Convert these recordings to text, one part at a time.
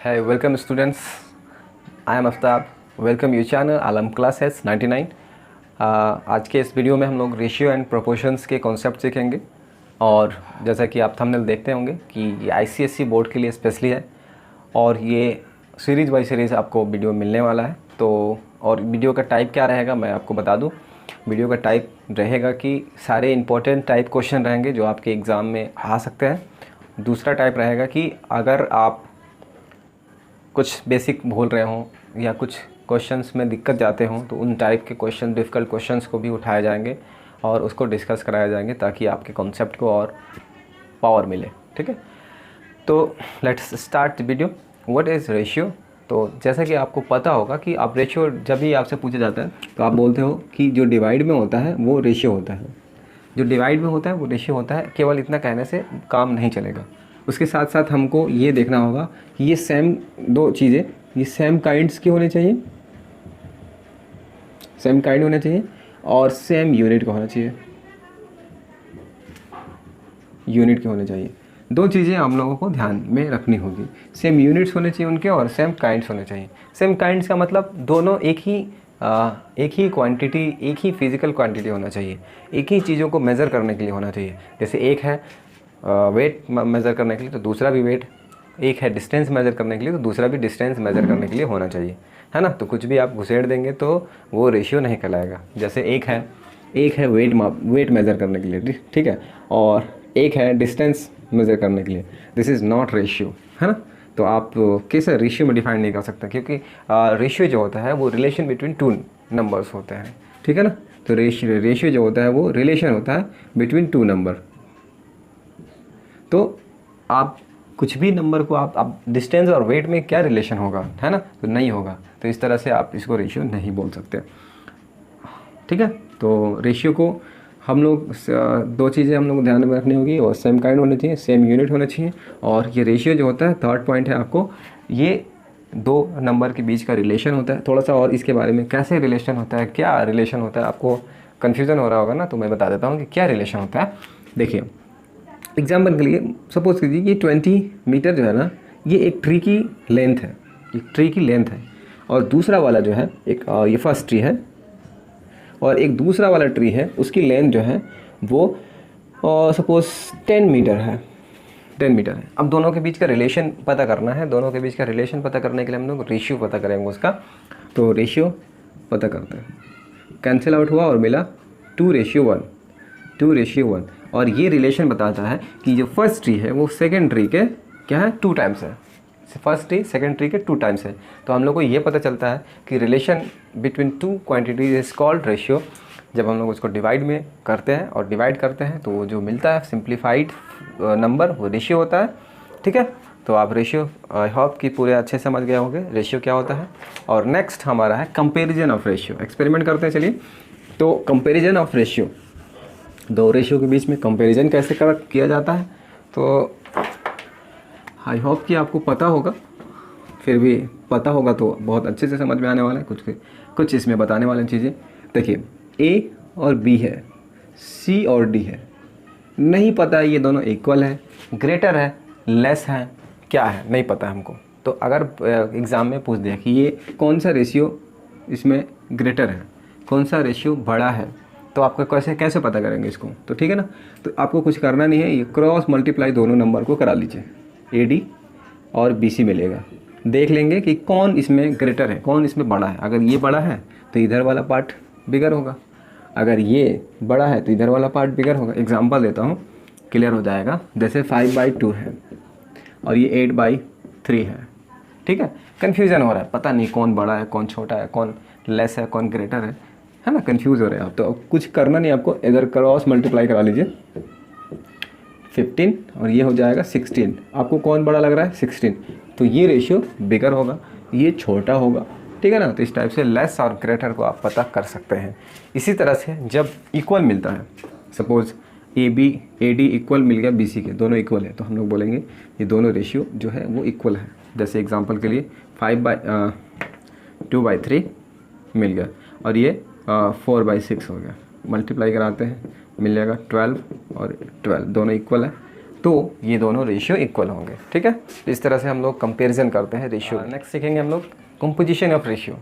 Hey, welcome students. I am Aftab. Welcome your channel Alam Classes 99. आज के इस video में हम लोग रेशियो एंड प्रोपोर्शंस के कॉन्सेप्ट सीखेंगे और जैसा कि आप थंबनेल देखते होंगे कि ये आईसीएसई बोर्ड के लिए स्पेशली है और ये सीरीज़ बाई सीरीज़ आपको वीडियो मिलने वाला है। तो और वीडियो का टाइप क्या रहेगा मैं आपको बता दूं। वीडियो का टाइप रहेगा कि सारे इंपॉर्टेंट टाइप क्वेश्चन रहेंगे जो आपके एग्ज़ाम में आ सकते हैं। दूसरा टाइप रहेगा कि अगर आप कुछ बेसिक भूल रहे हों या कुछ क्वेश्चंस में दिक्कत जाते हों तो उन टाइप के क्वेश्चन, डिफ़िकल्ट क्वेश्चंस को भी उठाए जाएंगे और उसको डिस्कस कराया जाएंगे ताकि आपके कॉन्सेप्ट को और पावर मिले। ठीक है, तो let's start the video. What is ratio? तो जैसा कि आपको पता होगा कि आप रेशियो जब भी आपसे पूछा जाता है तो आप बोलते हो कि जो डिवाइड में होता है वो रेशियो होता है, जो डिवाइड में होता है वो रेशियो होता है। केवल इतना कहने से काम नहीं चलेगा, उसके साथ साथ हमको ये देखना होगा कि ये सेम दो चीज़ें, ये सेम काइंड्स की होनी चाहिए, सेम काइंड होने चाहिए और सेम यूनिट का होना चाहिए, यूनिट के होने चाहिए। दो चीज़ें हम लोगों को ध्यान में रखनी होगी, सेम यूनिट्स होने चाहिए उनके और सेम काइंड्स होने चाहिए। सेम काइंड्स का मतलब दोनों एक ही क्वांटिटी, एक ही फिज़िकल क्वांटिटी होना चाहिए, एक ही चीज़ों को मेज़र करने के लिए होना चाहिए। जैसे एक है वेट मेज़र करने के लिए तो दूसरा भी वेट, एक है डिस्टेंस मेज़र करने के लिए तो दूसरा भी डिस्टेंस मेज़र करने के लिए होना चाहिए, है ना। तो कुछ भी आप घुसेड़ देंगे तो वो रेशियो नहीं कहलाएगा। जैसे एक है वेट मेज़र करने के लिए, ठीक है, और एक है डिस्टेंस मेज़र करने के लिए, दिस इज़ नॉट रेशियो, है ना। तो आप कैसे रेशियो में डिफाइन नहीं कर सकते, क्योंकि रेशियो जो होता है वो रिलेशन बिटवीन टू नंबर्स होते हैं, ठीक है ना। तो रेशियो जो होता है वो रिलेशन होता है बिटवीन टू नंबर। तो आप कुछ भी नंबर को आप डिस्टेंस और वेट में क्या रिलेशन होगा, है ना, तो नहीं होगा। तो इस तरह से आप इसको रेशियो नहीं बोल सकते, ठीक है। तो रेशियो को हम लोग दो चीज़ें हम लोग को ध्यान में रखनी होगी, और सेम काइंड होने चाहिए, सेम यूनिट होना चाहिए। और ये रेशियो जो होता है, थर्ड पॉइंट है आपको, ये दो नंबर के बीच का रिलेशन होता है। थोड़ा सा और इसके बारे में कैसे रिलेशन होता है, क्या रिलेशन होता है, आपको कन्फ्यूज़न हो रहा होगा ना, तो मैं बता देता हूँ कि क्या रिलेशन होता है। देखिए एग्जाम्पल के लिए सपोज कीजिए ये 20 मीटर जो है ना, ये एक ट्री की लेंथ है, एक ट्री की लेंथ है। और दूसरा वाला जो है एक ये फर्स्ट ट्री है और एक दूसरा वाला ट्री है, उसकी लेंथ जो है वो सपोज 10 मीटर है, 10 मीटर है। अब दोनों के बीच का रिलेशन पता करना है। दोनों के बीच का रिलेशन पता करने के लिए हम लोग रेशियो पता करेंगे उसका। तो रेशियो पता करते हैं, कैंसिल आउट हुआ और मिला 2:1, 2:1। और ये रिलेशन बताता है कि जो फर्स्ट ट्री है वो सेकेंड ट्री के क्या है, 2 टाइम्स है। फर्स्ट ट्री सेकेंड ट्री के 2 टाइम्स है। तो हम लोग को ये पता चलता है कि relation between two quantities is called ratio. जब हम लोग उसको डिवाइड में करते हैं और डिवाइड करते हैं तो वो जो मिलता है सिंप्लीफाइड नंबर वो रेशियो होता है, ठीक है। तो आप रेशियो आई होप कि पूरे अच्छे समझ गए होंगे रेशियो क्या होता है। और नेक्स्ट हमारा है कंपेरिजन ऑफ रेशियो। एक्सपेरिमेंट करते हैं, चलिए। तो कंपेरिजन ऑफ रेशियो, दो रेशियो के बीच में कंपैरिजन कैसे किया जाता है, तो आई होप कि आपको पता होगा। फिर भी पता होगा तो बहुत अच्छे से समझ में आने वाला है। कुछ इसमें बताने वाली चीज़ें देखिए, ए और बी है, सी और डी है, नहीं पता है ये दोनों इक्वल है, ग्रेटर है, लेस है, क्या है नहीं पता है हमको। तो अगर एग्ज़ाम में पूछ दिया कि ये कौन सा रेशियो इसमें ग्रेटर है, कौन सा रेशियो बड़ा है, तो आपको कैसे पता करेंगे इसको, तो ठीक है ना। तो आपको कुछ करना नहीं है, ये क्रॉस मल्टीप्लाई दोनों नंबर को करा लीजिए, AD और BC मिलेगा। देख लेंगे कि कौन इसमें ग्रेटर है, कौन इसमें बड़ा है। अगर ये बड़ा है तो इधर वाला पार्ट बिगर होगा, अगर ये बड़ा है तो इधर वाला पार्ट बिगर होगा। एग्जांपल देता हूँ, क्लियर हो जाएगा। जैसे 5/2 है और ये 8/3 है, ठीक है। कन्फ्यूज़न हो रहा है, पता नहीं कौन बड़ा है, कौन छोटा है, कौन लेस है, कौन ग्रेटर है ना, कंफ्यूज हो रहे हैं आप। तो कुछ करना नहीं आपको, इधर क्रॉस मल्टीप्लाई करा लीजिए, 15 और ये हो जाएगा 16। आपको कौन बड़ा लग रहा है, 16, तो ये रेशियो बिगर होगा, ये छोटा होगा, ठीक है ना। तो इस टाइप से लेस और ग्रेटर को आप पता कर सकते हैं। इसी तरह से जब इक्वल मिलता है, सपोज AD इक्वल मिल गया BC के, दोनों इक्वल है, तो हम लोग बोलेंगे ये दोनों रेशियो जो है वो इक्वल है। जैसे एग्जांपल के लिए 2/3 मिल गया और ये 4/6 हो गया, मल्टीप्लाई कराते हैं मिल जाएगा 12 और 12, दोनों इक्वल है। तो ये दोनोों रेशियो इक्वल होंगे। ठीक है, इस तरह से हम लोग कंपेरिजन करते हैं रेशियो। नेक्स्ट सीखेंगे हम लोग कंपोजिशन ऑफ रेशियो।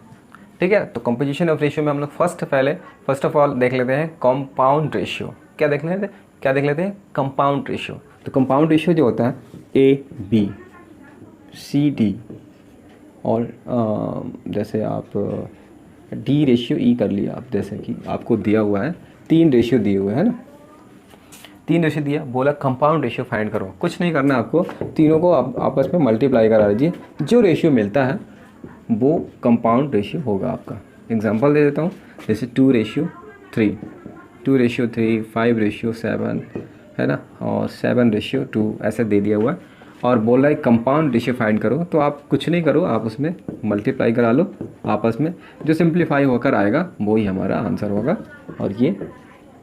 ठीक है, तो कंपोजिशन ऑफ रेशियो में हम लोग फर्स्ट ऑफ ऑल देख लेते हैं कंपाउंड रेशियो। क्या देख लेते हैं कंपाउंड रेशियो। तो कंपाउंड रेशियो जो होता है ABCD और जैसे आप D रेशियो E कर लिया आप, जैसे कि आपको दिया हुआ है 3 रेशियो दिए हुए हैं ना, 3 रेशियो दिया, बोला कंपाउंड रेशियो फाइंड करो। कुछ नहीं करना आपको, तीनों को आप आपस में मल्टीप्लाई करा लीजिए, जो रेशियो मिलता है वो कंपाउंड रेशियो होगा आपका। एग्जांपल दे देता हूँ, जैसे 2:3, 2:3, 5:7 है ना, और 7:2 ऐसे दे दिया हुआ है, और बोल रहा है कंपाउंड रेशियो फाइंड करो। तो आप कुछ नहीं करो, आप उसमें मल्टीप्लाई करा लो आपस में, जो सिंप्लीफाई होकर आएगा वो ही हमारा आंसर होगा। और ये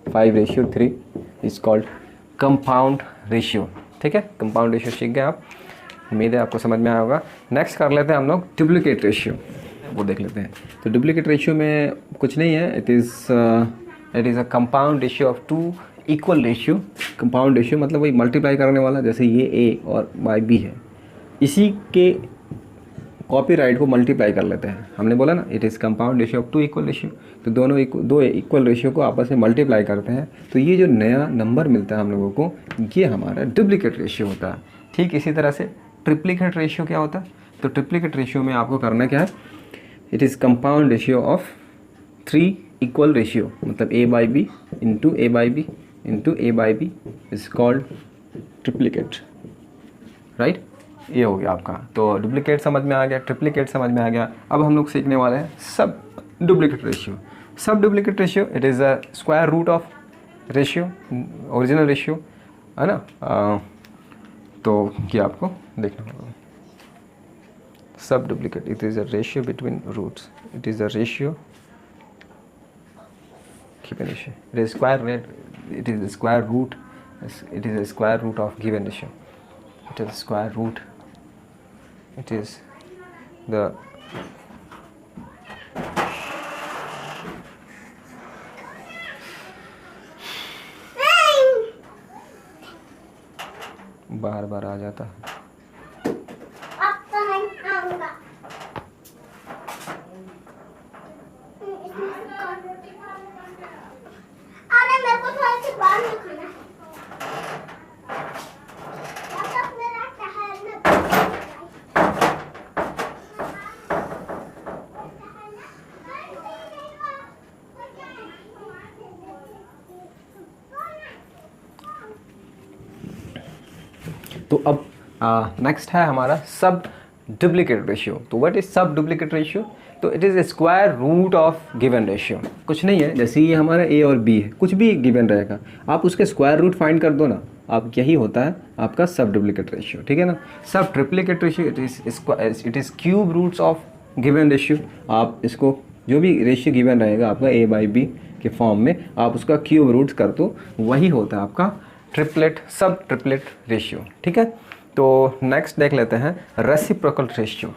5:3 इज कॉल्ड कंपाउंड रेशियो। ठीक है, कंपाउंड रेशियो सीख गए आप, उम्मीद है आपको समझ में आया होगा। नेक्स्ट कर लेते हैं हम लोग डुप्लीकेट रेशियो, वो देख लेते हैं। तो डुप्लीकेट रेशियो में कुछ नहीं है, it is a compound ratio of 2 equal ratio. Compound ratio मतलब वही मल्टीप्लाई करने वाला, जैसे ये A और B है, इसी के कॉपीराइट को मल्टीप्लाई कर लेते हैं। हमने बोला ना it is compound ratio of 2 equal ratio, तो दो इक्वल रेशियो को आपस में मल्टीप्लाई करते हैं, तो ये जो नया नंबर मिलता है हम लोगों को, ये हमारा डुप्लीकेट रेशियो होता है। ठीक इसी तरह से ट्रिप्लीकेट रेशियो क्या होता है? तो ट्रिप्लीकेट रेशियो में आपको करना क्या है, it is compound ratio of 3 equal ratio, मतलब A/B into A/B into A/B is called triplicate, right. ये हो गया आपका। तो डुप्लीकेट समझ में आ गया, ट्रिप्लीकेट समझ में आ गया। अब हम लोग सीखने वाले हैं sub duplicate ratio. Sub duplicate ratio it is a square root of ratio, original ratio है ना। तो ये आपको देखना होगा। Sub duplicate it is a ratio between roots, it is a ratio given ratio. It is square rate. It is the square root. It is a square root of given ratio. It is square root. It is the बार बार आ जाता है। तो अब next है हमारा sub duplicate ratio. तो what is sub duplicate ratio? तो it is a square root of given ratio. कुछ नहीं है, जैसे ये हमारा A और B है, कुछ भी गिवन रहेगा, आप उसके स्क्वायर रूट फाइंड कर दो ना, आप यही होता है आपका सब डुप्लीकेट रेशियो। ठीक है ना। Sub triplicate ratio it is cube roots of given ratio. आप इसको जो भी रेशियो गिवन रहेगा आपका A/B के फॉर्म में, आप उसका क्यूब रूट्स कर दो, वही होता है आपका ट्रिपलेट, सब ट्रिपलेट रेशियो। ठीक है। तो नेक्स्ट देख लेते हैं रेसिप्रोकल रेशियो।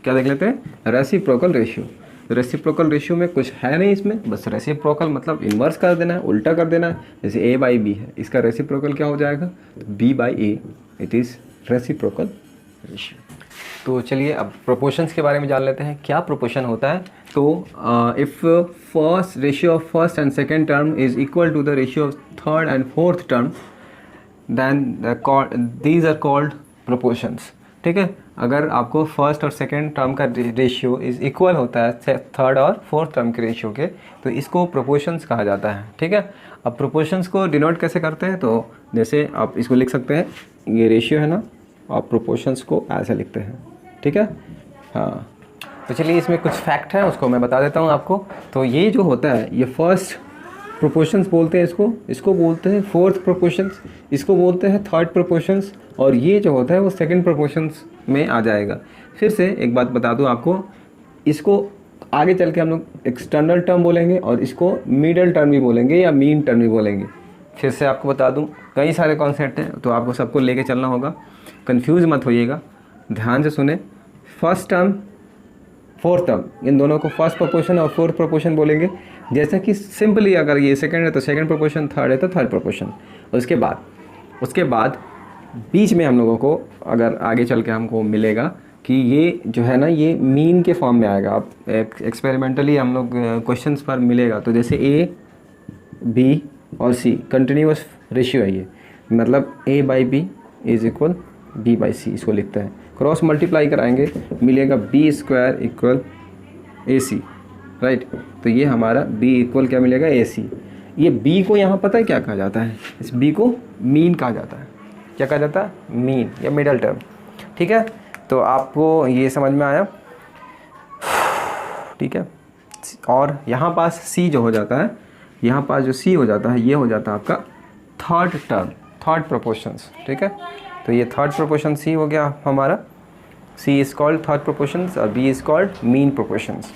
क्या देख लेते हैं? Reciprocal ratio. रेसिप्रोकल रेशियो में कुछ है नहीं इसमें, बस रेसिप्रोकल मतलब इन्वर्स कर देना है, उल्टा कर देना है। जैसे A/B है, इसका रेसिप्रोकल क्या हो जाएगा? B/A। It is reciprocal ratio. तो चलिए अब प्रोपोर्शंस के बारे में जान लेते हैं, क्या प्रोपोर्शन होता है। तो if first ratio of first and second term is equal to the ratio of third and fourth term, then these are called proportions. ठीक है। अगर आपको फर्स्ट और सेकेंड टर्म का रेशियो इज इक्वल होता है थर्ड और फोर्थ टर्म के रेशियो के, तो इसको प्रोपोर्शंस कहा जाता है। ठीक है। अब प्रोपोर्शंस को डिनोट कैसे करते हैं? तो जैसे आप इसको लिख सकते हैं, ये रेशियो है ना, आप प्रोपोर्शंस को ऐसे लिखते हैं। ठीक है। हाँ, तो चलिए इसमें कुछ फैक्ट है, उसको मैं बता देता हूँ आपको। तो ये जो होता है, ये फर्स्ट प्रोपोर्शंस बोलते हैं इसको बोलते हैं फोर्थ प्रोपोर्शंस, इसको बोलते हैं थर्ड प्रोपोर्शंस, और ये जो होता है वो सेकंड प्रोपोर्शंस में आ जाएगा। फिर से एक बात बता दूं आपको, इसको आगे चल के हम लोग एक्सटर्नल टर्म बोलेंगे, और इसको मिडल टर्म भी बोलेंगे या मीन टर्म भी बोलेंगे। फिर से आपको बता दूं, कई सारे कॉन्सेप्ट हैं, तो आपको सबको लेके चलना होगा, कंफ्यूज मत होइएगा, ध्यान से सुने। फर्स्ट टर्म, फोर्थ टर्म, इन दोनों को फर्स्ट प्रोपोर्शन और फोर्थ प्रोपोर्शन बोलेंगे। जैसे कि सिंपली अगर ये सेकंड है तो सेकंड प्रोपोर्शन, थर्ड है तो थर्ड प्रोपोर्शन। उसके बाद बीच में हम लोगों को अगर आगे चल के हमको मिलेगा कि ये जो है ना ये मीन के फॉर्म में आएगा। आप एक्सपेरिमेंटली हम लोग क्वेश्चंस पर मिलेगा, तो जैसे ए बी और सी कंटिन्यूस रेशियो है ये, मतलब a by B is equal b by C, इसको लिखते हैं। क्रॉस मल्टीप्लाई कराएंगे मिलेगा b square equal A C, right. तो ये हमारा b इक्वल क्या मिलेगा, ए सी। ये b को यहाँ पता है क्या कहा जाता है, इस b को मीन कहा जाता है। क्या कहा जाता है, मीन या मिडल टर्म, ठीक है। तो आपको ये समझ में आया, ठीक है। और यहाँ पास c जो हो जाता है, यहाँ पास जो c हो जाता है ये हो जाता है आपका थर्ड टर्म, थर्ड प्रोपोर्शंस, ठीक है। तो ये थर्ड प्रोपोर्शन c हो गया हमारा, c is called third proportions और b is called mean proportions.